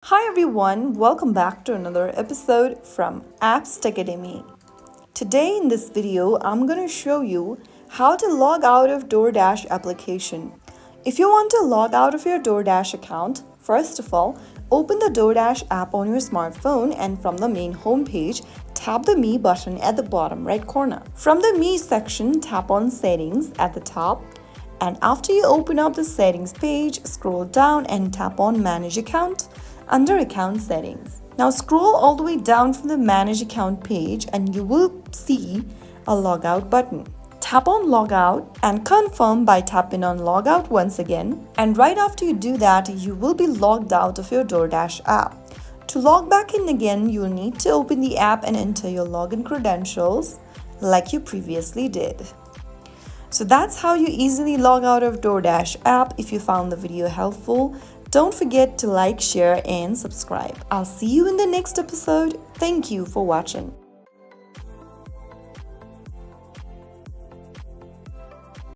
Hi everyone, welcome back to another episode from Apps Academy. Today in this video, I'm going to show you how to log out of DoorDash application. If you want to log out of your DoorDash account, first of all, open the DoorDash app on your smartphone and from the main homepage, tap the Me button at the bottom right corner. From the Me section, tap on Settings at the top. And after you open up the settings page, scroll down and tap on Manage Account under Account Settings. Now scroll all the way down from the Manage Account page and you will see a Logout button. Tap on Logout and confirm by tapping on Logout once again. And right after you do that, you will be logged out of your DoorDash app. To log back in again, you will need to open the app and enter your login credentials like you previously did. So that's how you easily log out of DoorDash app. If you found the video helpful, don't forget to like, share, and subscribe. I'll see you in the next episode. Thank you for watching.